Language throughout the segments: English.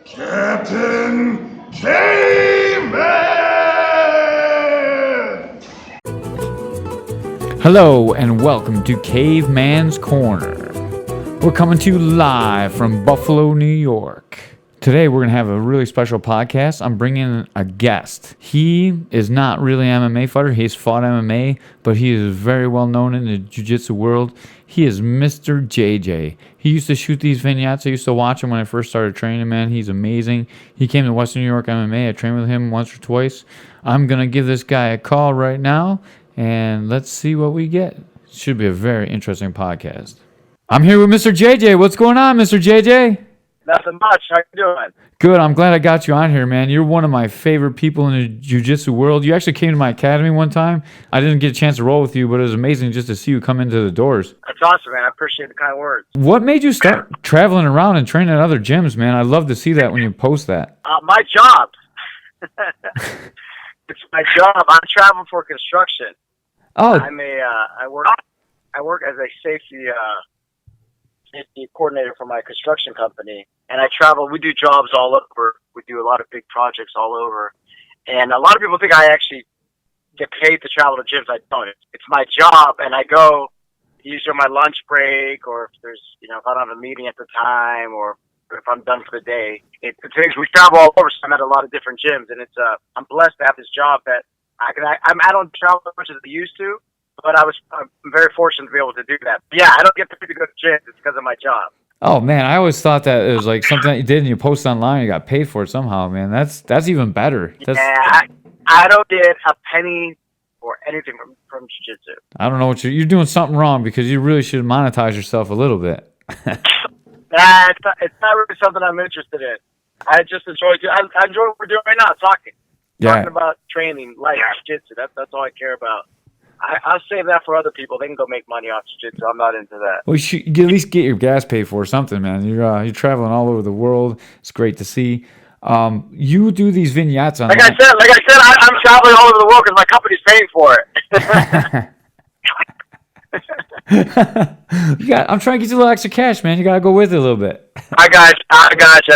Captain Caveman! Hello and welcome to Caveman's Corner. We're coming to you live from Buffalo, New York. Today we're going to have a really special podcast. I'm bringing in a guest. He is not really an MMA fighter. He's fought MMA, but he is very well known in the Jiu-Jitsu world. He is Mr. JJ. He used to shoot these vignettes. I used to watch him when I first started training, man. He's amazing. He came to Western New York MMA. I trained with him once or twice. I'm going to give this guy a call right now, and let's see what we get. Should be a very interesting podcast. I'm here with Mr. JJ. What's going on, Mr. JJ? Nothing much. How you doing? Good. I'm glad I got you on here, man. You're one of my favorite people in the jiu-jitsu world. You actually came to my academy one time. I didn't get a chance to roll with you, but it was amazing just to see you come into the doors. That's awesome, man. I appreciate the kind words. What made you start traveling around and training at other gyms, man? I love to see that when you post that. My job. It's my job. I'm traveling for construction. Oh, I work as a safety coordinator for my construction company, and I travel. We do jobs all over. We do a lot of big projects all over, and a lot of people think I actually get paid to travel to gyms. I don't. It's my job, and I go usually on my lunch break, or if there's, if I don't have a meeting at the time, or if I'm done for the day. It's things we travel all over. So I'm at a lot of different gyms, and I'm blessed to have this job that I don't travel as much as I used to. But I'm very fortunate to be able to do that. Yeah, I don't get paid to go to gyms. It's because of my job. oh man, I always thought that it was like something that you did and you post online, you got paid for it somehow, man. That's even better. I don't get a penny or anything from jiu-jitsu. I don't know what you're doing something wrong, because you really should monetize yourself a little bit. It's not really something I'm interested in. I just enjoy what we're doing right now, talking about training, life, jiu-jitsu. That's all I care about. I'll save that for other people. They can go make money off jiu-jitsu. I'm not into that. Well, you should at least get your gas paid for or something, man. You're traveling all over the world. It's great to see. You do these vignettes on. Like I said, I'm traveling all over the world because my company's paying for it. I'm trying to get you a little extra cash, man. You gotta go with it a little bit. I got you.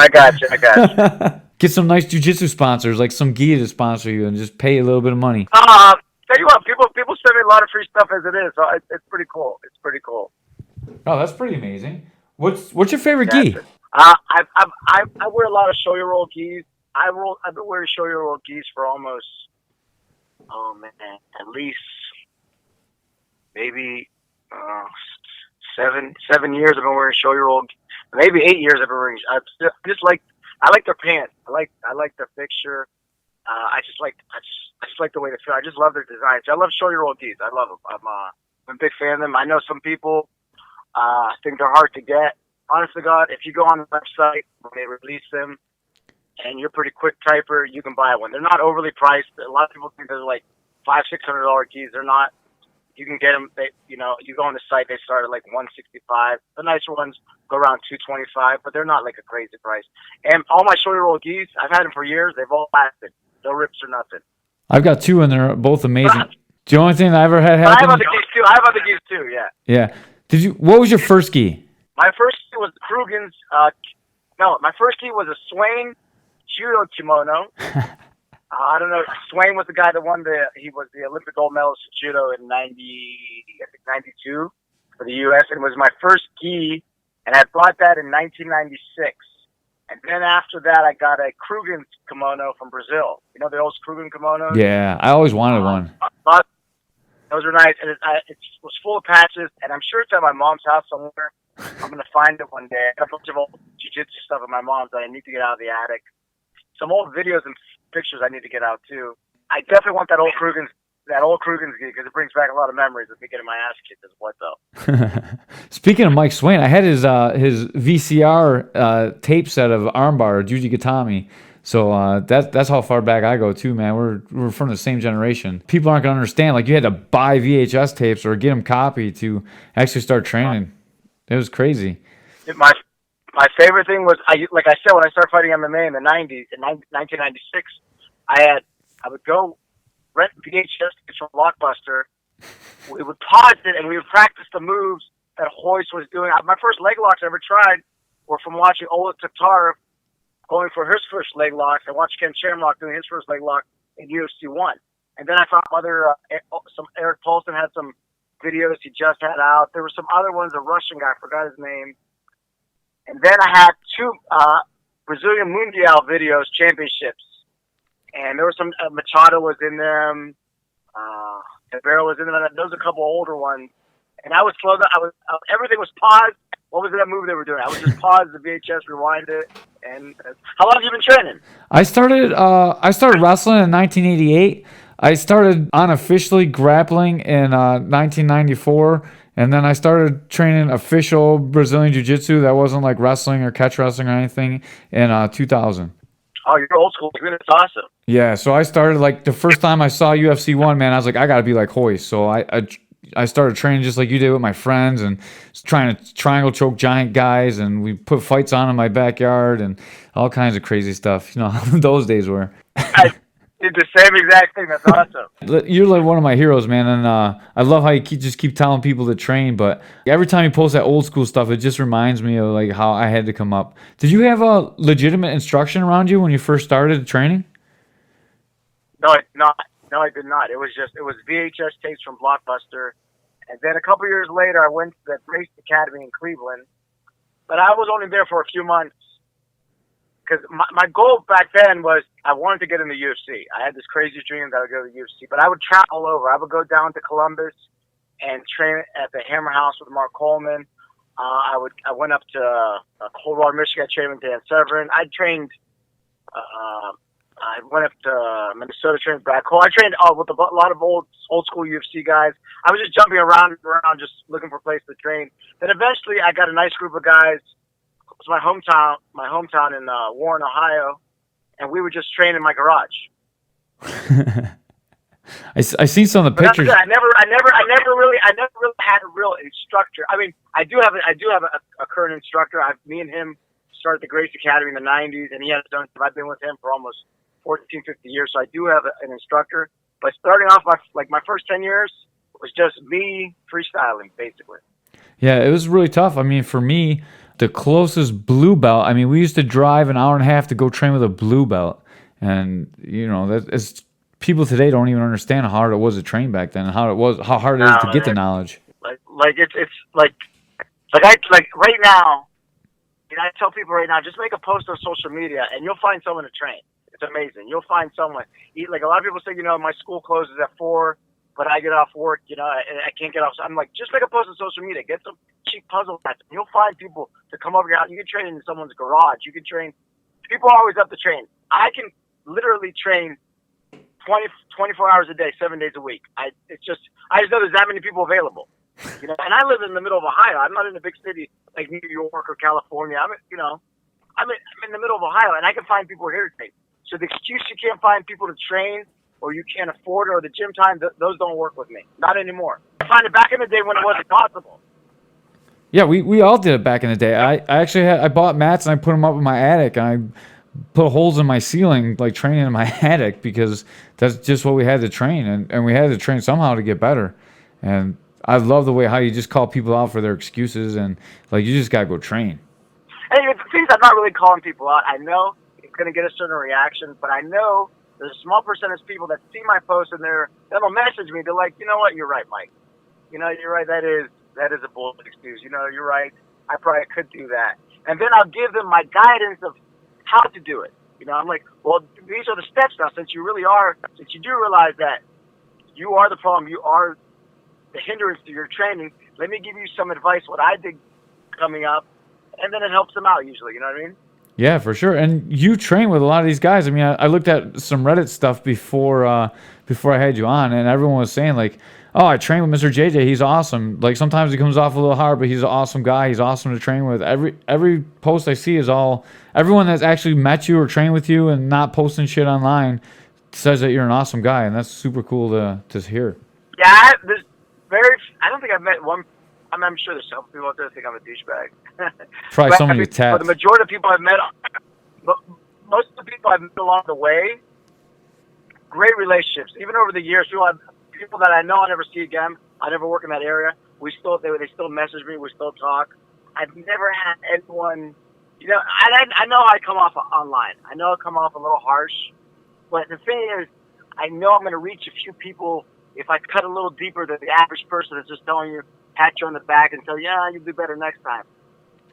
Get some nice jiu-jitsu sponsors, like some gi to sponsor you, and just pay a little bit of money. Tell you what, people send me a lot of free stuff as it is, so it's pretty cool. It's pretty cool. Oh, that's pretty amazing. What's your favorite gi? I wear a lot of shoulder roll gis. I've been wearing shoulder roll gis for almost, at least maybe 7 years. I've been wearing shoulder roll. Maybe 8 years I've been wearing. I like their pants. I like their fixture. I just like the way they feel. I just love their designs. I love shoulder roll gis. I love them. I'm a big fan of them. I know some people think they're hard to get. Honest to God, if you go on the website when they release them and you're a pretty quick typer, you can buy one. They're not overly priced. A lot of people think they're like $500-$600 gis. They're not. You can get them. You go on the site. They start at like $165. The nicer ones go around $225, but they're not like a crazy price. And all my shoulder roll gis, I've had them for years. They've all lasted. No rips or nothing. I've got two, and they're both amazing. The only thing I ever had happen. I have other gis too. Yeah. Yeah. What was your first gi? My first gi was Krugen's. My first gi was a Swain judo kimono. I don't know. Swain was the guy that won he was the Olympic gold medalist in judo in 92 for the U.S. and it was my first gi, and I bought that in 1996. And then after that, I got a Krugen's kimono from Brazil. You know the old Krugen kimonos? Yeah, I always wanted one. But those were nice, and it was full of patches, and I'm sure it's at my mom's house somewhere. I'm going to find it one day. I have a bunch of old jiu-jitsu stuff at my mom's that I need to get out of the attic. Some old videos and pictures I need to get out, too. I definitely want that old Krugen's gi because it brings back a lot of memories of me getting my ass kicked as what, though. Speaking of Mike Swain, I had his VCR tape set of armbar, Juji Gatami. So that's how far back I go too, man. We're from the same generation. People aren't gonna understand. Like, you had to buy VHS tapes or get them copied to actually start training. It was crazy. My favorite thing was, like I said, when I started fighting MMA in the 90s, in 1996, I would go rent VHS tapes from Blockbuster. We would pause it and we would practice the moves that Hoist was doing. My first leg locks I ever tried were from watching Ola Taktarov going for his first leg locks. I watched Ken Shamrock doing his first leg lock in UFC 1. And then I found some Eric Paulson had some videos he just had out. There were some other ones, a Russian guy, I forgot his name. And then I had two Brazilian Mundial videos, championships. And there was some, Machado was in them, Caveman was in them, and those a couple older ones. And I was slow, everything was paused. What was that movie they were doing? I would just pause the VHS, rewind it. And how long have you been training? I started wrestling in 1988. I started unofficially grappling in 1994, and then I started training official Brazilian Jiu-Jitsu that wasn't like wrestling or catch wrestling or anything in 2000. Oh, you're old school. That's awesome. Yeah, so I started like the first time I saw UFC 1, man, I was like, I got to be like Hoist. So I started training just like you did with my friends and trying to triangle choke giant guys, and we put fights on in my backyard and all kinds of crazy stuff. You know how those days were. I did the same exact thing. That's awesome. You're like one of my heroes, man, and I love how you just keep telling people to train. But every time you post that old school stuff, it just reminds me of like how I had to come up. Did you have a legitimate instruction around you when you first started training? No, I did not. It was VHS tapes from Blockbuster. And then a couple years later, I went to the Grace Academy in Cleveland. But I was only there for a few months. Because my goal back then was I wanted to get in the UFC. I had this crazy dream that I would go to the UFC. But I would travel all over. I would go down to Columbus and train at the Hammer House with Mark Coleman. I went up to Coldwater, Michigan. I trained with Dan Severn. I trained... I went up to Minnesota, trained Brad Cole. I trained with a lot of old school UFC guys. I was just jumping around, just looking for a place to train. Then eventually, I got a nice group of guys. It was my hometown in Warren, Ohio, and we would just train in my garage. I seen some of the pictures. I never really had a real instructor. I mean, I do have a current instructor. Me and him started the Grace Academy in the 90s, and he has done. I've been with him for almost 14, 15 years, so I do have an instructor. But starting off, my first 10 years was just me freestyling, basically. Yeah, it was really tough. I mean, for me, the closest blue belt, I mean, we used to drive an hour and a half to go train with a blue belt. And, you know, people today don't even understand how hard it was to train back then and how hard it is to get the knowledge. Like right now, I tell people right now, just make a post on social media and you'll find someone to train. It's amazing. You'll find someone. Like a lot of people say, my school closes at 4, but I get off work, and I can't get off. So I'm like, just make a post on social media. Get some cheap puzzle sets. You'll find people to come over your house. You can train in someone's garage. You can train. People are always up to train. I can literally train 24 hours a day, 7 days a week. I just know there's that many people available. And I live in the middle of Ohio. I'm not in a big city like New York or California. I'm in the middle of Ohio, and I can find people here to train. So the excuse you can't find people to train or you can't afford it or the gym time, those don't work with me. Not anymore. I find it back in the day when it wasn't possible. Yeah, we all did it back in the day. I bought mats and I put them up in my attic, and I put holes in my ceiling, like training in my attic, because that's just what we had to train, and we had to train somehow to get better. And I love the way how you just call people out for their excuses, and like you just gotta go train. And the things I'm not really calling people out. I know it's gonna get a certain reaction, but I know there's a small percentage of people that see my post and they'll message me. They're like, you know what, you're right, Mike. You're right. That is a bullshit excuse. You're right. I probably could do that. And then I'll give them my guidance of how to do it. I'm like, well, these are the steps now. Since you do realize that you are the problem, you are the hindrance to your training, let me give you some advice, what I did coming up, and then it helps them out usually, you know what I mean? Yeah, for sure. And you train with a lot of these guys. I mean, I looked at some Reddit stuff before I had you on, and everyone was saying like, oh, I train with Mr. JJ. He's awesome. Like sometimes he comes off a little hard, but he's an awesome guy. He's awesome to train with. Every post I see is everyone that's actually met you or trained with you and not posting shit online says that you're an awesome guy, and that's super cool to hear. Yeah, I don't think I've met one. I'm sure there's some people out there that think I'm a douchebag. Probably some of your tats. But the majority of people I've met, most of the people I've met along the way, great relationships. Even over the years, people that I know I'll never see again. I never work in that area. They still message me. We still talk. I've never had anyone You know, I know I come off online. I know I come off a little harsh, but the thing is, I know I'm going to reach a few people if I cut a little deeper than the average person that's just telling you, pat you on the back and tell you, yeah, you'll do better next time.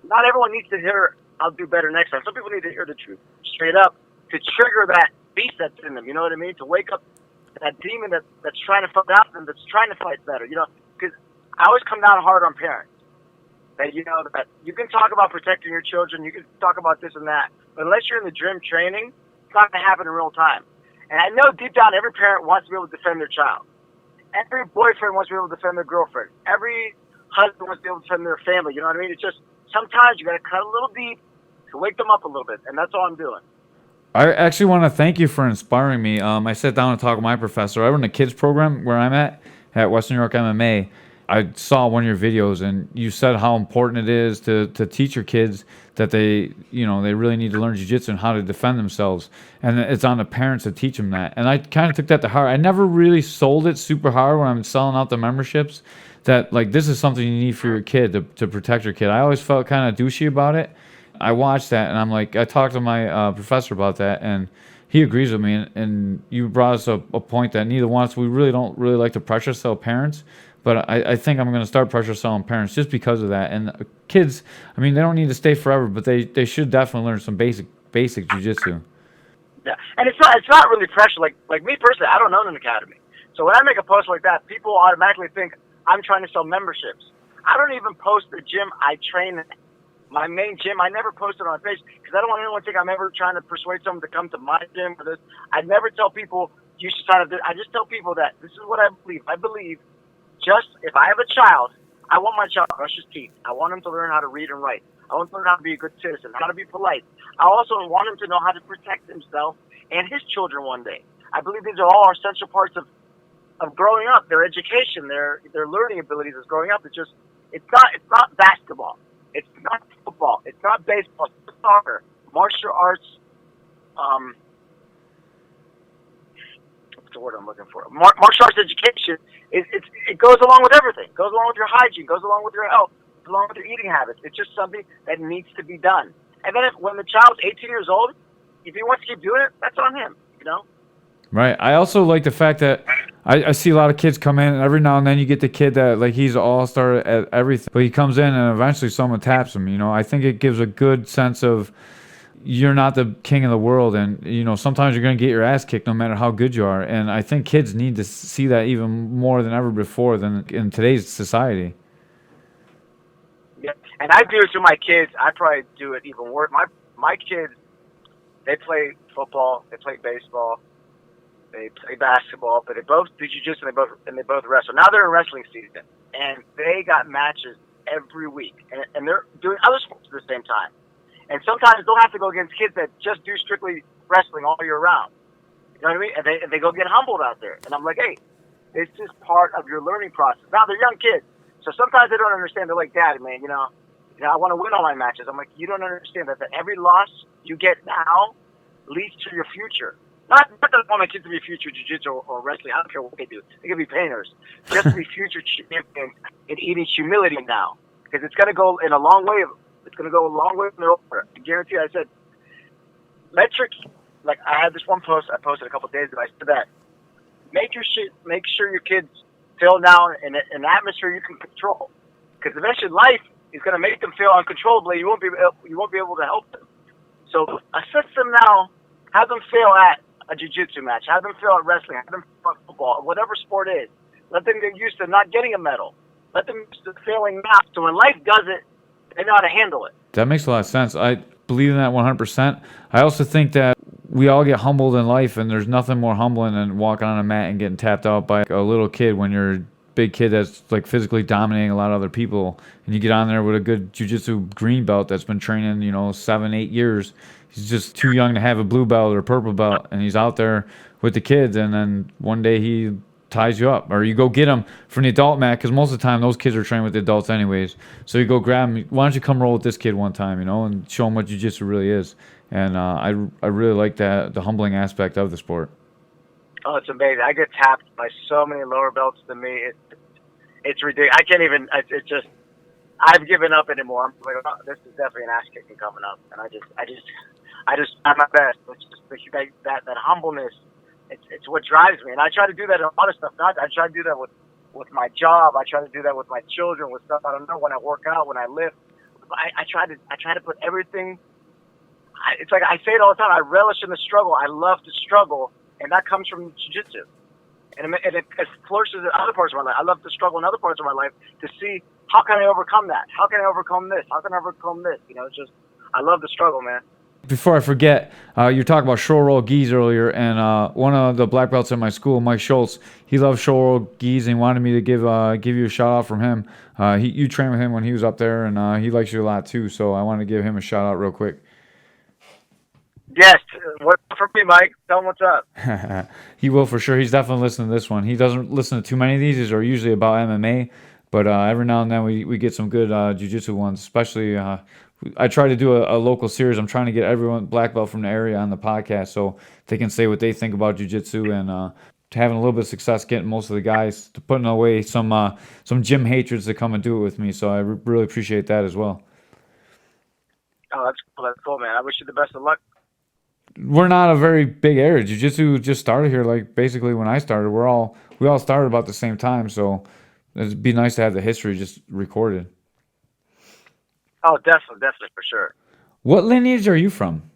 Not everyone needs to hear, I'll do better next time. Some people need to hear the truth straight up to trigger that beast that's in them. You know what I mean? To wake up that demon that's trying to fight out and that's trying to fight better. You know, because I always come down hard on parents. That, you know, that you can talk about protecting your children, you can talk about this and that, but unless you're in the gym training, it's not going to happen in real time. And I know deep down every parent wants to be able to defend their child. Every boyfriend wants to be able to defend their girlfriend. Every husband wants to be able to defend their family. You know what I mean? It's just sometimes you got to cut a little deep to wake them up a little bit, and that's all I'm doing. I actually want to thank you for inspiring me. I sat down and talked with my professor. I run a kids program where I'm at Western New York MMA. I saw one of your videos, and you said how important it is to teach your kids that they really need to learn jiu-jitsu and how to defend themselves. And it's on the parents to teach them that. And I kind of took that to heart. I never really sold it super hard when I'm selling out the memberships that, like, this is something you need for your kid to protect your kid. I always felt kind of douchey about it. I watched that, and I'm like, I talked to my professor about that, and he agrees with me. And you brought us a point that neither one of us, we really don't really like to pressure sell parents. But I think I'm going to start pressure selling parents just because of that. And kids, I mean, they don't need to stay forever, but they should definitely learn some basic jiu-jitsu. Yeah, and it's not really pressure. Like me personally, I don't own an academy. So when I make a post like that, people automatically think I'm trying to sell memberships. I don't even post the gym I train in. My main gym, I never post it on my page because I don't want anyone to think I'm ever trying to persuade someone to come to my gym or this. I never tell people you should sign up. I just tell people that this is what I believe. I believe just if I have a child, I want my child to brush his teeth. I want him to learn how to read and write. I want him to learn how to be a good citizen, how to be polite. I also want him to know how to protect himself and his children one day. I believe these are all essential parts of growing up. Their education, their learning abilities as growing up. It's not basketball. It's not football. It's not baseball. It's not soccer. Martial arts. What's the word I'm looking for? Martial arts education. It goes along with everything. It goes along with your hygiene. Goes along with your health. Goes along with your eating habits. It's just something that needs to be done. And then when the child's 18 years old, if he wants to keep doing it, that's on him. You know. Right. I also like the fact that I see a lot of kids come in, and every now and then you get the kid that, like, he's an all-star at everything, but he comes in and eventually someone taps him. You know, I think it gives a good sense of you're not the king of the world, and, you know, sometimes you're going to get your ass kicked no matter how good you are. And I think kids need to see that even more than ever before than in today's society. Yeah, and I do it to my kids. I probably do it even worse. My kids, they play football, they play baseball. They play basketball, but they both do jiu-jitsu and they both wrestle. Now they're in wrestling season, and they got matches every week, and they're doing other sports at the same time. And sometimes they'll have to go against kids that just do strictly wrestling all year round. You know what I mean? And they go get humbled out there. And I'm like, hey, this is part of your learning process. Now they're young kids, so sometimes they don't understand. They're like, Dad, man, you know, I want to win all my matches. I'm like, you don't understand that every loss you get now leads to your future. Not that I want my kids to be future jiu-jitsu or wrestling. I don't care what they do. They can be painters. Just to be future champions in eating humility now. Because it's going to go in a long way. It's going to go a long way from their over. I guarantee you, I said, like I had this one post I posted a couple of days ago. I said that make sure your kids feel now in an atmosphere you can control. Because eventually life is going to make them feel uncontrollably. You won't be able to help them. So assess them now. Have them fail at a jiu-jitsu match. Have them fail at wrestling. Have them fail at football. Whatever sport is. Let them get used to not getting a medal. Let them get used to failing now. So when life does it, they know how to handle it. That makes a lot of sense. I believe in that 100%. I also think that we all get humbled in life, and there's nothing more humbling than walking on a mat and getting tapped out by a little kid when you're a big kid that's, like, physically dominating a lot of other people, and you get on there with a good jiu-jitsu green belt that's been training, 7-8 years. He's just too young to have a blue belt or a purple belt, and he's out there with the kids, and then one day he ties you up. Or you go get him from the adult mat, because most of the time those kids are trained with the adults anyways. So you go grab him. Why don't you come roll with this kid one time, and show him what jiu-jitsu really is. And I really like that, the humbling aspect of the sport. Oh, it's amazing. I get tapped by so many lower belts than me. It's ridiculous. I can't even. It's just I've given up anymore. I'm like, oh, this is definitely an ass kicking coming up, and I just try my best. It's just that humbleness. It's what drives me, and I try to do that in a lot of stuff. I try to do that with my job. I try to do that with my children, with stuff I don't know. When I work out, when I lift, I try to put everything. It's like I say it all the time. I relish in the struggle. I love to struggle, and that comes from jiu-jitsu. And it flourishes in other parts of my life. I love to struggle in other parts of my life to see how can I overcome that? How can I overcome this? How can I overcome this? You know, it's just, I love the struggle, man. Before I forget, you talked about shoulder roll gis earlier, and one of the black belts at my school, Mike Shultz, he loves shoulder roll gis and wanted me to give you a shout out from him. You trained with him when he was up there, and he likes you a lot too. So I wanted to give him a shout out real quick. Yes, what's up for me, Mike? Tell him what's up. He will for sure. He's definitely listening to this one. He doesn't listen to too many of these. These are usually about MMA, but every now and then we get some good jiu-jitsu ones. Especially, I try to do a local series. I'm trying to get everyone black belt from the area on the podcast so they can say what they think about jiu-jitsu, and having a little bit of success getting most of the guys to putting away some gym hatreds to come and do it with me. So I really appreciate that as well. Oh, that's cool. That's cool, man. I wish you the best of luck. We're not a very big area. Jiu-jitsu just started here, like basically when I started. We all started about the same time, so it'd be nice to have the history just recorded. Oh, definitely, for sure. What lineage are you from?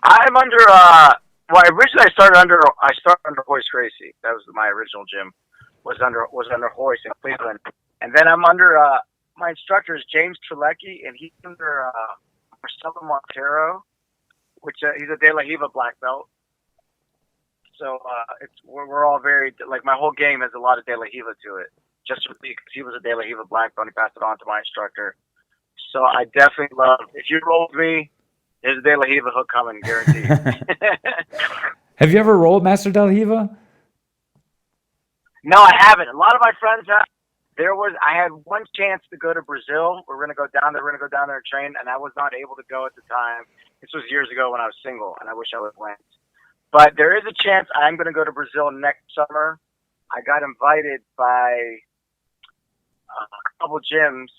I'm under. Well, originally I started under Hoist Gracie. That was my original gym. Was under Hoist in Cleveland, and then I'm under. My instructor is James Trelecki, and he's under Marcelo Montero, which he's a De La Hiva black belt. So we're all very, like, my whole game has a lot of De La Hiva to it, just because he was a De La Hiva black belt. He passed it on to my instructor. So I definitely love, if you roll with me, there's a De La Hiva hook coming, guaranteed. Have you ever rolled Master De La Hiva? No, I haven't. A lot of my friends have. I had one chance to go to Brazil. We're going to go down there and train, and I was not able to go at the time. This was years ago when I was single, and I wish I would have went. But there is a chance I'm going to go to Brazil next summer. I got invited by a couple gyms.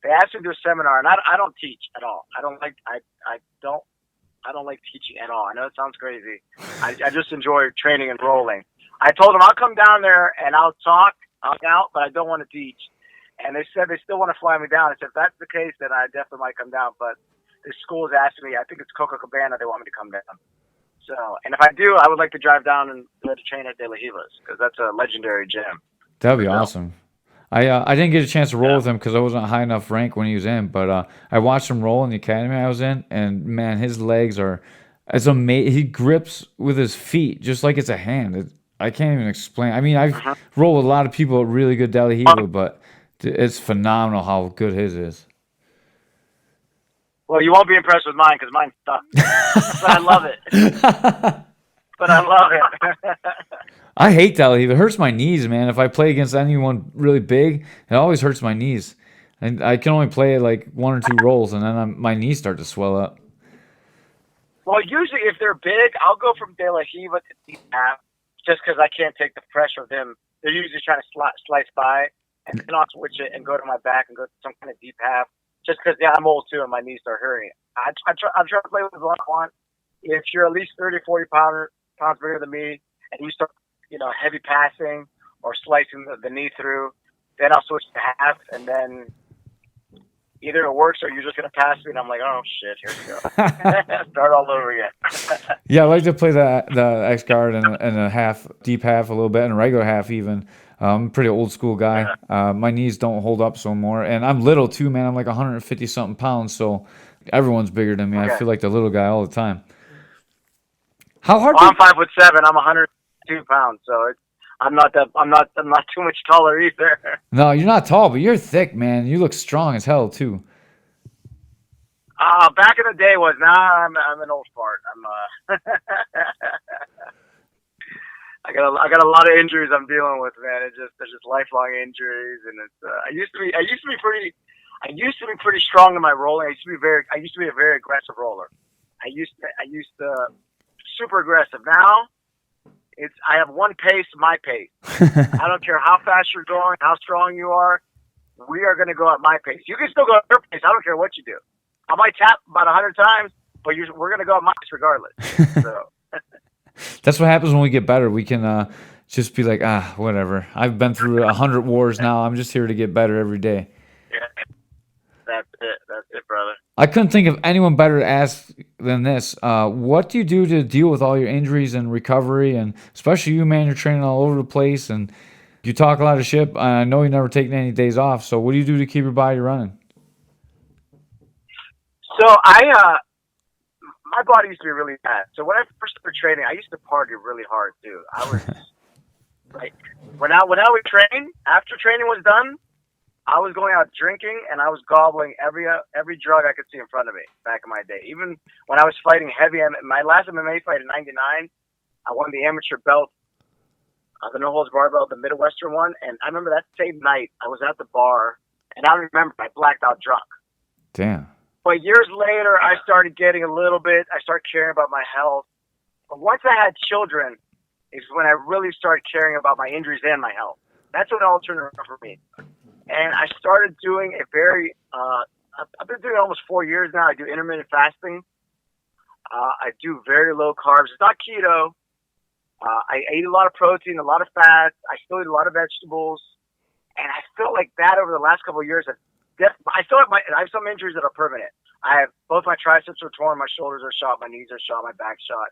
They asked me to do a seminar, and I don't teach at all. I don't like teaching at all. I know it sounds crazy. I just enjoy training and rolling. I told them I'll come down there and I'll talk, I'll out, but I don't want to teach. And they said they still want to fly me down. I said, if that's the case, then I definitely might come down. But this school is asking me, I think it's Copacabana, they want me to come down. So, and if I do, I would like to drive down and go to train at De La Hiva's, because that's a legendary gym. That'd be awesome. I didn't get a chance to roll with him because I wasn't high enough rank when he was in, but I watched him roll in the academy I was in, and man, his legs are, it's amazing. He grips with his feet just like it's a hand. I can't even explain. I mean, I've rolled with a lot of people at really good De La Hiva, but it's phenomenal how good his is. Well, you won't be impressed with mine because mine sucks. But I love it. But I love it. I hate De La Hiva. It hurts my knees, man. If I play against anyone really big, it always hurts my knees. And I can only play like one or two rolls, and then my knees start to swell up. Well, usually if they're big, I'll go from De La Hiva to deep half, just because I can't take the pressure of them. They're usually trying to slice by, and then I'll switch it and go to my back and go to some kind of deep half, just because I'm old too and my knees start hurting. I'm trying to play with what I want. If you're at least 30, 40 pounds bigger than me, and you start, heavy passing or slicing the knee through, then I'll switch to half, and then either it works or you're just going to pass me, and I'm like, oh, shit, here we go. Start all over again. Yeah, I like to play the X guard and a half, deep half a little bit, and a regular half even. I'm a pretty old school guy. My knees don't hold up so more, and I'm little too, man. I'm like 150 something pounds, so everyone's bigger than me. Okay. I feel like the little guy all the time. How hard? Well, I'm 5'7". I'm 102 pounds, so I'm not too much taller either. No, you're not tall, but you're thick, man. You look strong as hell too. Back in the day was. Now I'm an old fart. I got a lot of injuries I'm dealing with, man. There's just lifelong injuries, and it's. I used to be pretty strong in my rolling. I used to be a very aggressive roller. I used to super aggressive. Now I have one pace, my pace. I don't care how fast you're going, how strong you are. we are going to go at my pace. You can still go at your pace. I don't care what you do. I might tap about 100 times, but we're going to go at my pace regardless. So That's what happens when we get better. We can just be like, whatever. I've been through 100 wars now. I'm just here to get better every day. yeah, that's it. That's it, brother. I couldn't think of anyone better to ask than this. What do you do to deal with all your injuries and recovery? And especially you, man, you're training all over the place and you talk a lot of shit. I know you never taken any days off. So what do you do to keep your body running? So my body used to be really bad. So when I first started training, I used to party really hard too. I was like, when I would train, after training was done, I was going out drinking and I was gobbling every drug I could see in front of me back in my day. Even when I was fighting heavy, my last MMA fight in '99, I won the amateur belt, the no holds bar belt, the Midwestern one. And I remember that same night I was at the bar and I remember I blacked out drunk. Damn. But years later, I started getting a little bit. I started caring about my health. But once I had children, is when I really started caring about my injuries and my health. That's when it all turned around for me. And I started doing a very, I've been doing it almost 4 years now. I do intermittent fasting. I do very low carbs. It's not keto. I eat a lot of protein, a lot of fat. I still eat a lot of vegetables. And I felt like that over the last couple of years. I feel like I have some injuries that are permanent. I have both my triceps are torn, my shoulders are shot, my knees are shot, my back's shot.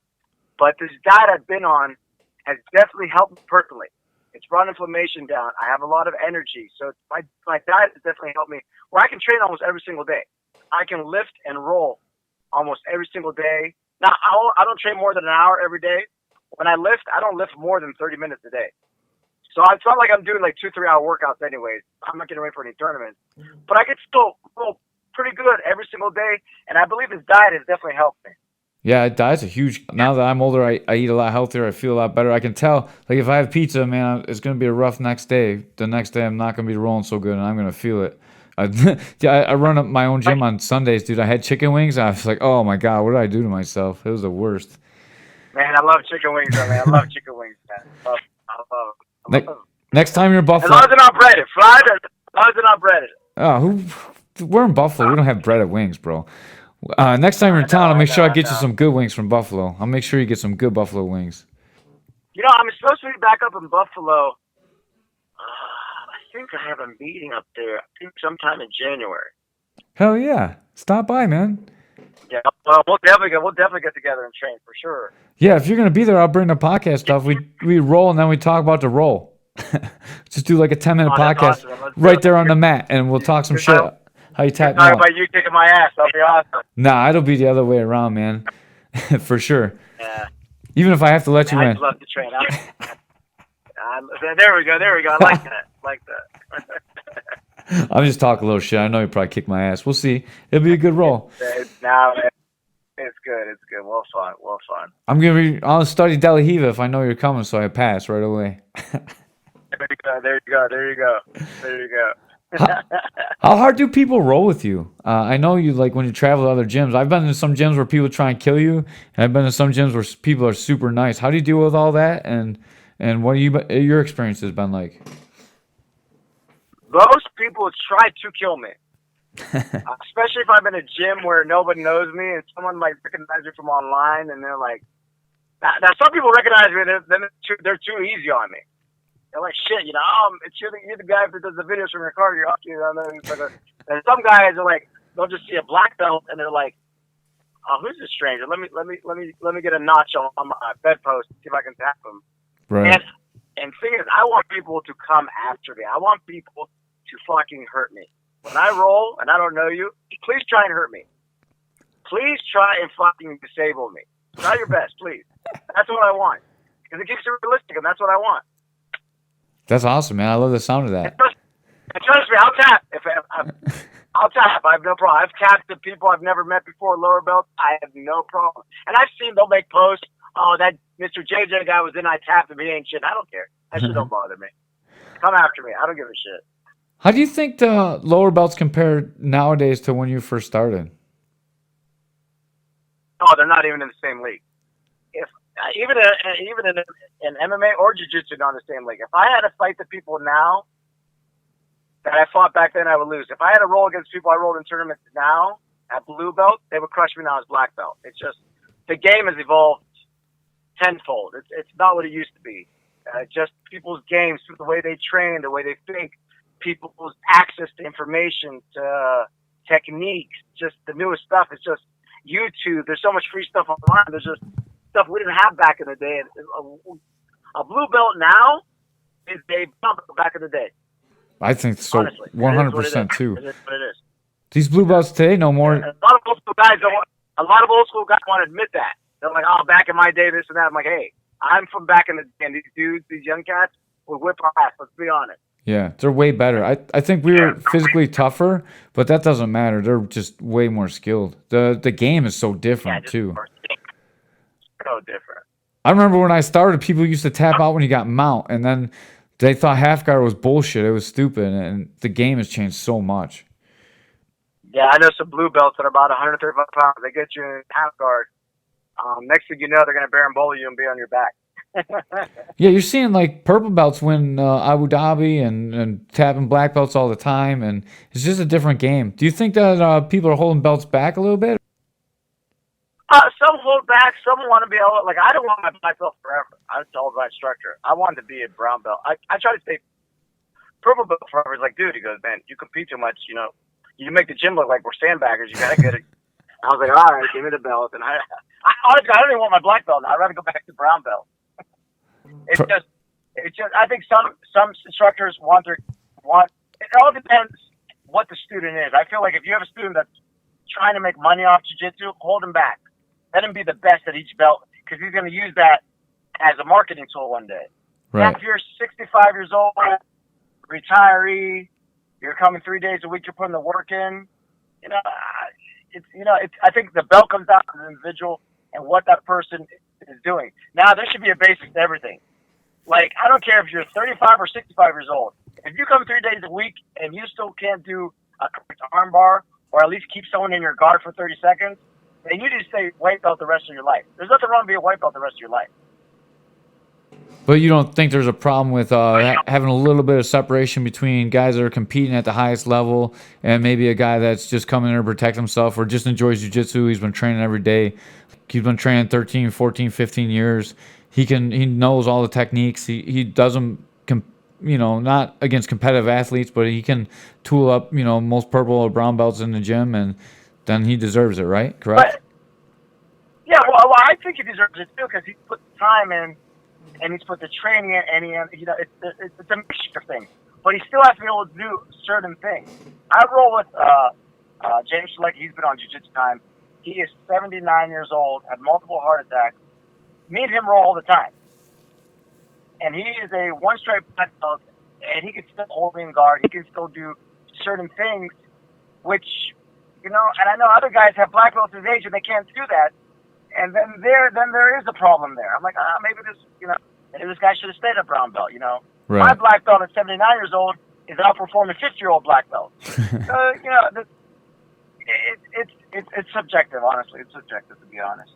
But this diet I've been on has definitely helped me personally. It's brought inflammation down. I have a lot of energy. So my diet has definitely helped me where I can train almost every single day. I can lift and roll almost every single day. Now, I don't train more than an hour every day. When I lift, I don't lift more than 30 minutes a day. So it's not like I'm doing like 2-3 hour workouts anyways. I'm not getting ready for any tournaments. But I can still roll pretty good every single day. And I believe this diet has definitely helped me. Yeah, diet's a huge. Now that I'm older, I eat a lot healthier. I feel a lot better. I can tell. Like if I have pizza, man, it's gonna be a rough next day. The next day, I'm not gonna be rolling so good, and I'm gonna feel it. I run up my own gym on Sundays, dude. I had chicken wings. I was like, oh my god, what did I do to myself? It was the worst. Man, I love chicken wings, man. I love chicken wings, man. I love them. Next time you're in As Buffalo. long as they're not breaded. Fried, as long as they're not breaded. Oh, we're in Buffalo. We don't have breaded wings, bro. Next time you're in town, I'll make sure I get you some good wings from Buffalo. I'll make sure you get some good Buffalo wings. You know, I'm supposed to be back up in Buffalo. I think I have a meeting up there. I think sometime in January. Hell yeah. Stop by, man. Yeah, well, we'll definitely get together and train for sure. Yeah, if you're gonna be there, I'll bring the podcast stuff. We roll and then we talk about the roll. Just do like a 10-minute podcast awesome. right there on the mat, and we'll talk some shit. How you tap me Talk up? about you kicking my ass. That'll be awesome. Nah, it'll be the other way around, man. For sure. Yeah. Even if I have to let you I in. just love to train. There we go. I like that. I'm just talking a little shit. I know you probably kick my ass. We'll see. It'll be a good roll. No, it's good. Well fun. I'll study De La Riva if I know you're coming, so I pass right away. There you go. How hard do people roll with you? I know you like when you travel to other gyms. I've been to some gyms where people try and kill you, and I've been to some gyms where people are super nice. How do you deal with all that? And what your experience has been like? Most people try to kill me, especially if I'm in a gym where nobody knows me and someone might recognize me from online, and they're like, now some people recognize me, and then they're too easy on me. They're like, shit, you know, it's you're the guy that does the videos from your car. You're up to, you know, and some guys are like, they'll just see a black belt and they're like, oh, who's this stranger? Let me get a notch on my bedpost and see if I can tap him. Right. And thing is, I want people to come after me. I want people to fucking hurt me. When I roll and I don't know you, please try and hurt me. Please try and fucking disable me. Try your best, please. That's what I want. Because it keeps it realistic, and that's what I want. That's awesome, man. I love the sound of that. And trust me, I'll tap. I'll tap. I have no problem. I've tapped the people I've never met before, lower belts. I have no problem. And I've seen they'll make posts. Oh, that Mr. JJ guy was in. I tapped him. He ain't shit. I don't care. That shit don't bother me. Come after me. I don't give a shit. How do you think the lower belts compare nowadays to when you first started? Oh, they're not even in the same league. If even in MMA or Jiu-Jitsu, not in the same league. If I had to fight the people now, that I fought back then, I would lose. If I had to roll against people I rolled in tournaments now at blue belt, they would crush me now as black belt. It's just the game has evolved tenfold. It's not what it used to be. Just people's games, the way they train, the way they think, people's access to information, to techniques, just the newest stuff. It's just YouTube. There's so much free stuff online. There's just stuff we didn't have back in the day. A blue belt now is a belt back in the day. I think so. Honestly, 100% too. It is what it is. These blue belts today, no more. A lot of old school guys don't. A lot of old school guys want to admit that. They're like, "Oh, back in my day, this and that." I'm like, "Hey, I'm from back in the day. And these dudes, these young cats, would whip our ass. Let's be honest." Yeah, they're way better. I think we were physically tougher, but that doesn't matter. They're just way more skilled. The game is so different too. So different. I remember when I started, people used to tap out when you got mount, and then they thought half guard was bullshit. It was stupid, and the game has changed so much. Yeah, I know some blue belts that are about 135 pounds. They get you in half guard. Next thing you know, they're going to berimbolo you and be on your back. Yeah, you're seeing like purple belts win Abu Dhabi and tapping black belts all the time, and it's just a different game. Do you think that people are holding belts back a little bit? Some hold back. Some want to be able. Like I don't want my black belt forever. I told my instructor I wanted to be a brown belt. I try to stay purple belt forever. He's like, dude, he goes, man, you compete too much. You know, you make the gym look like we're sandbaggers. You gotta get it. I was like, all right, give me the belt. And I honestly, I don't even want my black belt. I'd rather go back to brown belt. It's just. I think some instructors want. It all depends what the student is. I feel like if you have a student that's trying to make money off jiu-jitsu, hold him back. Let him be the best at each belt because he's going to use that as a marketing tool one day. Right. Now, if you're 65 years old, retiree, you're coming 3 days a week, you're putting the work in. I think the belt comes down to the individual and what that person is doing. Now, there should be a basic to everything. Like, I don't care if you're 35 or 65 years old. If you come 3 days a week and you still can't do a correct arm bar or at least keep someone in your guard for 30 seconds, then you just stay white belt the rest of your life. There's nothing wrong with being a white belt the rest of your life. But you don't think there's a problem with having a little bit of separation between guys that are competing at the highest level and maybe a guy that's just coming in to protect himself or just enjoys jiu-jitsu. He's been training every day. He's been training 13, 14, 15 years. He knows all the techniques. He does them, not against competitive athletes, but he can tool up, most purple or brown belts in the gym, and then he deserves it, right? Correct? But, yeah, well, I think he deserves it too because he's put the time in and he's put the training in, and it's a mixture of things. But he still has to be able to do certain things. I roll with James Schleck. He's been on jiu-jitsu time. He is 79 years old, had multiple heart attacks. Me and him roll all the time. And he is a one-stripe black belt, and he can still hold in guard. He can still do certain things, which, and I know other guys have black belts his age and they can't do that. And then there is a problem there. I'm like, maybe this guy should have stayed a brown belt, Right. My black belt at 79 years old is outperforming 50-year-old black belt. It's subjective, honestly. It's subjective, to be honest.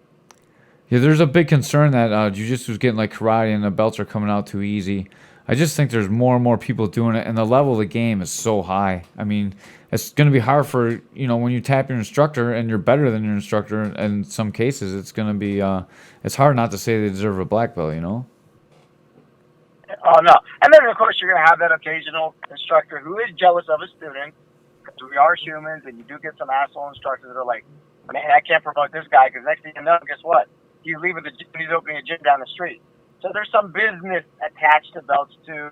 Yeah, there's a big concern that jiu-jitsu is getting like karate and the belts are coming out too easy. I just think there's more and more people doing it, and the level of the game is so high. I mean, it's going to be hard for, when you tap your instructor and you're better than your instructor, in some cases, it's going to be, it's hard not to say they deserve a black belt, Oh, no. And then, of course, you're going to have that occasional instructor who is jealous of a student, because we are humans, and you do get some asshole instructors that are like, man, I can't promote this guy, because next thing you know, guess what? He's leaving the gym, he's opening a gym down the street. So there's some business attached to belts too,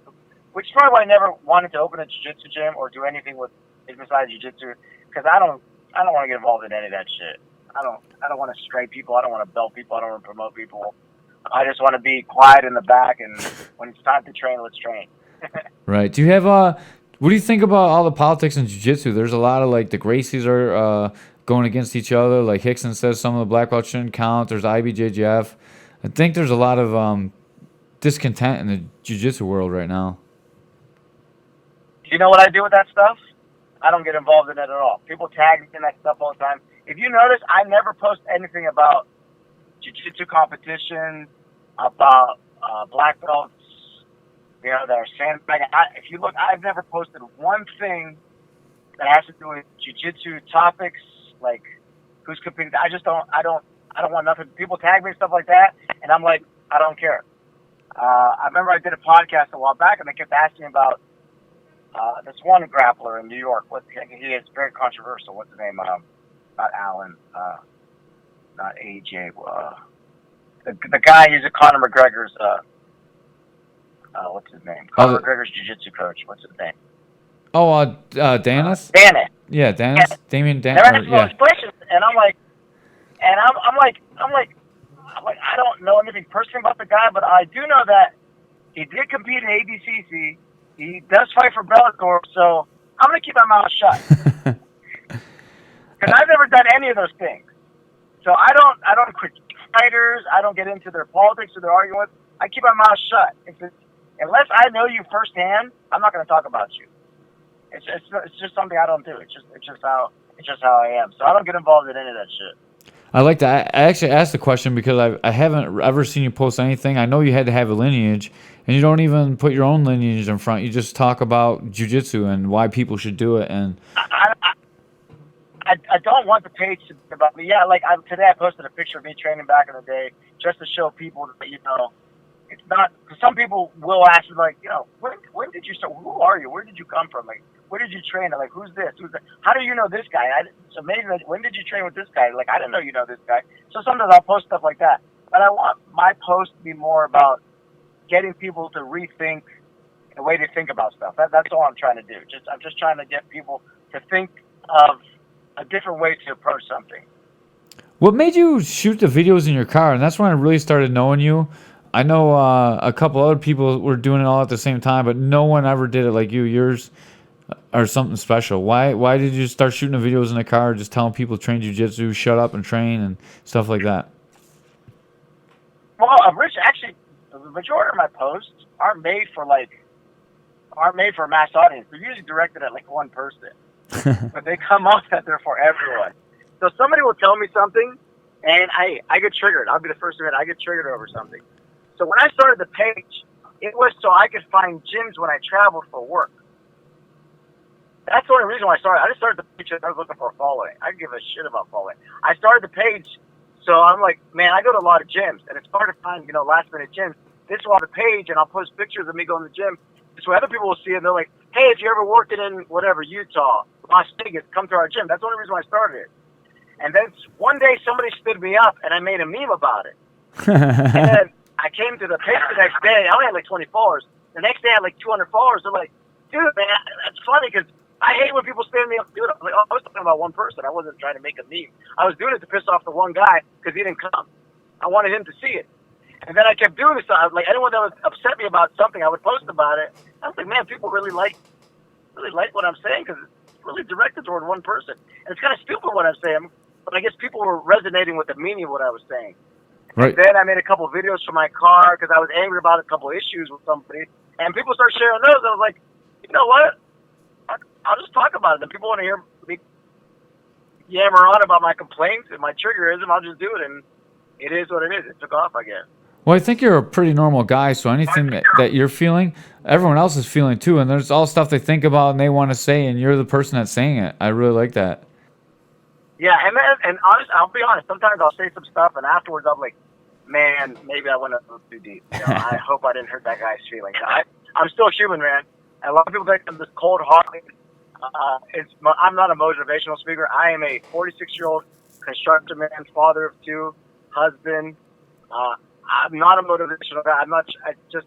which is probably why I never wanted to open a jiu-jitsu gym or do anything with besides jiu-jitsu, because I don't want to get involved in any of that shit. I don't want to strike people. I don't want to belt people. I don't want to promote people. I just want to be quiet in the back, and when it's time to train, let's train. Right. Do you have what do you think about all the politics in jiu-jitsu? There's a lot of like the Gracies are going against each other. Like Hickson says some of the black belts shouldn't count. There's IBJJF. I think there's a lot of discontent in the jiu-jitsu world right now. You know what I do with that stuff? I don't get involved in it at all. People tag me in that stuff all the time. If you notice, I never post anything about jiu-jitsu competition, about black belts, you know, that are sandbagging. If you look, I've never posted one thing that has to do with jiu-jitsu topics, like who's competing. I don't want nothing. People tag me and stuff like that, and I'm like, I don't care. I remember I did a podcast a while back, and they kept asking me about this one grappler in New York. He is very controversial. What's his name? Not Alan. Not AJ. The guy. He's a Conor McGregor's. What's his name? Conor McGregor's jiu-jitsu coach. What's his name? Oh, Danis? Danis. Yeah, Danis. Yeah. Damian Danis. They're asking all these questions, and I'm like, I don't know anything personally about the guy, but I do know that he did compete in ADCC. He does fight for Bellator, so I'm gonna keep my mouth shut because I've never done any of those things. So I don't critique fighters. I don't get into their politics or their arguments. I keep my mouth shut. Unless I know you firsthand, I'm not gonna talk about you. It's just something I don't do. It's just how I am. So I don't get involved in any of that shit. I like that. I actually asked the question because I haven't ever seen you post anything. I know you had to have a lineage, and you don't even put your own lineage in front. You just talk about jiu-jitsu and why people should do it. And I don't want the page to be about me. Yeah, like today I posted a picture of me training back in the day just to show people that, you know, it's not. Cause some people will ask me, like, you know, when did you start? Who are you? Where did you come from? Like, where did you train? Like, who's this? Who's that? How do you know this guy? So maybe, like, when did you train with this guy? Like, I didn't know you know this guy. So sometimes I'll post stuff like that. But I want my post to be more about getting people to rethink the way they think about stuff. That's all I'm trying to do. I'm just trying to get people to think of a different way to approach something. what made you shoot the videos in your car? And that's when I really started knowing you. I know a couple other people were doing it all at the same time, but no one ever did it like you. Yours are something special. Why did you start shooting the videos in the car, just telling people to train jiu-jitsu, shut up and train, and stuff like that? Well, actually, the majority of my posts aren't made for a mass audience. They're usually directed at like one person, but they come off that they're for everyone. So somebody will tell me something, and I get triggered. I'll be the first to admit I get triggered over something. So when I started the page, it was so I could find gyms when I traveled for work. That's the only reason why I started. I just started the page because I was looking for a following. I didn't give a shit about following. I started the page, so I'm like, man, I go to a lot of gyms, and it's hard to find, last-minute gyms. This is why the page, and I'll post pictures of me going to the gym. This way other people will see it, and they're like, hey, if you ever worked in whatever, Utah, Las Vegas, come to our gym. That's the only reason why I started it. And then one day somebody stood me up, and I made a meme about it. And then I came to the page the next day. I only had like 20 followers. The next day I had like 200 followers. They're like, dude, man, that's funny because I hate when people stand me up and do it. I'm like, I was talking about one person. I wasn't trying to make a meme. I was doing it to piss off the one guy because he didn't come. I wanted him to see it. And then I kept doing this. I was like, anyone that would upset me about something, I would post about it. I was like, man, people really like what I'm saying because it's really directed toward one person. And it's kind of stupid what I'm saying, but I guess people were resonating with the meaning of what I was saying. Right. And then I made a couple of videos for my car because I was angry about a couple of issues with somebody. And people started sharing those. I was like, you know what? I'll just talk about it. And people want to hear me yammer on about my complaints and my triggerism. I'll just do it. And it is what it is. It took off, I guess. Well, I think you're a pretty normal guy, so anything that you're feeling, everyone else is feeling too. And there's all stuff they think about and they want to say, and you're the person that's saying it. I really like that. Yeah, and honest, I'll be honest. Sometimes I'll say some stuff, and afterwards I'm like, man, maybe I went a little too deep. I hope I didn't hurt that guy's feelings. I'm still human, man. And a lot of people think I'm this cold-hearted. I'm not a motivational speaker. I am a 46-year-old constructor man, father of two, husband. I'm not a motivational guy.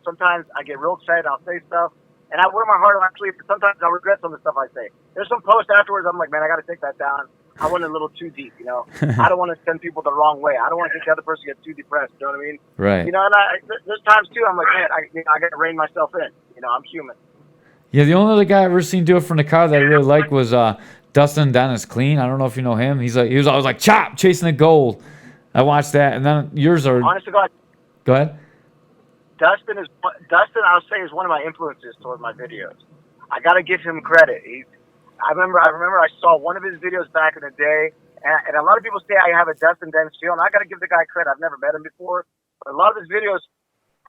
Sometimes I get real excited. I'll say stuff, and I wear my heart on my sleeve. But sometimes I'll regret some of the stuff I say. There's some posts afterwards. I'm like, man, I got to take that down. I went a little too deep, I don't want to send people the wrong way. I don't want to think the other person gets too depressed. You know what I mean? Right. And there's times too. I'm like, man, I got to rein myself in. I'm human. Yeah, the only other guy I ever seen do it from the car that I really liked was Dustin Dennis Clean. I don't know if you know him. He was always like chop, chasing the gold. I watched that, and then yours are. Honest to God. Go ahead. Dustin, I'll say, is one of my influences toward my videos. I got to give him credit. I remember I saw one of his videos back in the day, and a lot of people say I have a Dustin Dennis feel, and I got to give the guy credit. I've never met him before, but a lot of his videos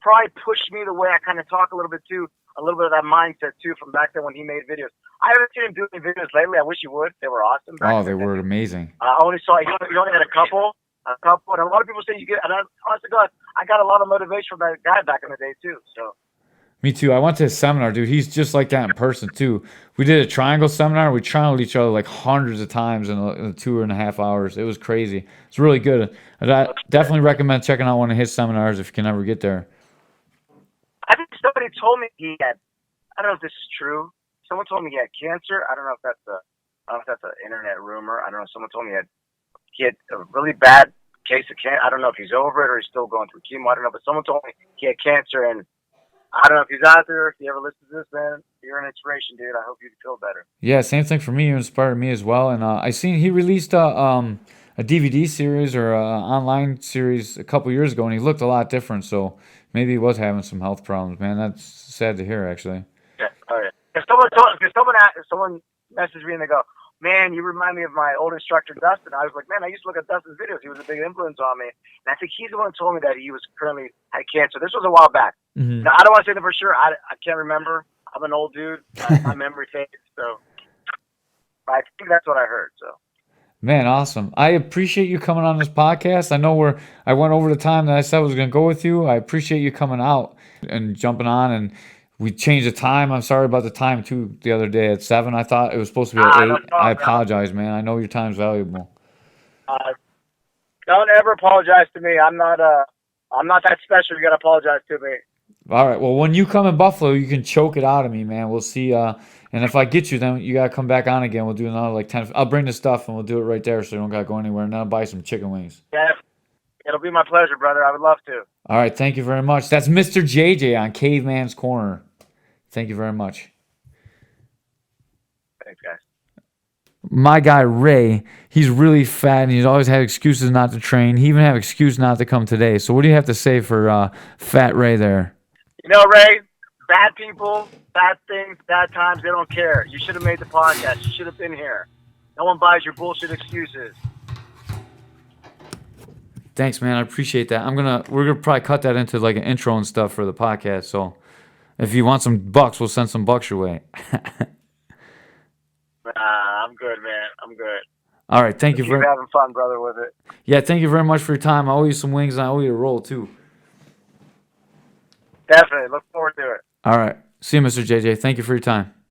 probably pushed me the way I kind of talk a little bit too. a little bit of that mindset too from back then when he made videos. I haven't seen him do any videos lately. I wish he would. They were awesome. Oh, they were amazing. I only saw he only had a couple, and a lot of people say you get. And honestly, God, I got a lot of motivation from that guy back in the day too. So. Me too. I went to his seminar, dude. He's just like that in person too. We did a triangle seminar. We triangled each other like hundreds of times in 2.5 hours. It was crazy. It's really good. I definitely recommend checking out one of his seminars if you can ever get there. I think somebody told me he had. I don't know if this is true. Someone told me he had cancer. I don't know if that's an internet rumor. I don't know. Someone told me he had a really bad case of cancer. I don't know if he's over it or he's still going through chemo. I don't know. But someone told me he had cancer, and I don't know if he's out there. If you ever listen to this, man, you're an inspiration, dude. I hope you feel better. Yeah, same thing for me. You inspired me as well. And I seen he released a DVD series or an online series a couple years ago, and he looked a lot different. So maybe he was having some health problems, man. That's sad to hear, actually. Yeah. Oh yeah. If someone messaged me and they go, "Man, you remind me of my old instructor Dustin," I was like, "Man, I used to look at Dustin's videos. He was a big influence on me." And I think he's the one who told me that he was currently had cancer. This was a while back. Mm-hmm. Now I don't want to say that for sure. I can't remember. I'm an old dude. My memory fades. So I think that's what I heard. So. Man, awesome. I appreciate you coming on this podcast. I know I went over the time that I said I was going to go with you. I appreciate you coming out and jumping on, and we changed the time. I'm sorry about the time too the other day at 7. I thought it was supposed to be at 8. I apologize, man. I know your time's valuable. Don't ever apologize to me. I'm not that special. You got to apologize to me. All right. Well, when you come in Buffalo, you can choke it out of me, man. We'll see. And if I get you, then you got to come back on again. We'll do another like 10. I'll bring the stuff and we'll do it right there so you don't got to go anywhere. And then I'll buy some chicken wings. Yeah, it'll be my pleasure, brother. I would love to. All right. Thank you very much. That's Mr. JJ on Caveman's Corner. Thank you very much. Thanks, guys. My guy, Ray, he's really fat and he's always had excuses not to train. He even had an excuse not to come today. So what do you have to say for Fat Ray there? You know, Ray, bad people, bad things, bad times, they don't care. You should have made the podcast. You should have been here. No one buys your bullshit excuses. Thanks, man. I appreciate that. We're gonna probably cut that into like an intro and stuff for the podcast. So if you want some bucks, we'll send some bucks your way. I'm good, man. I'm good. All right, thank you for having fun, brother, with it. Yeah, thank you very much for your time. I owe you some wings and I owe you a roll too. Definitely. Look forward to it. All right. See you, Mr. JJ. Thank you for your time.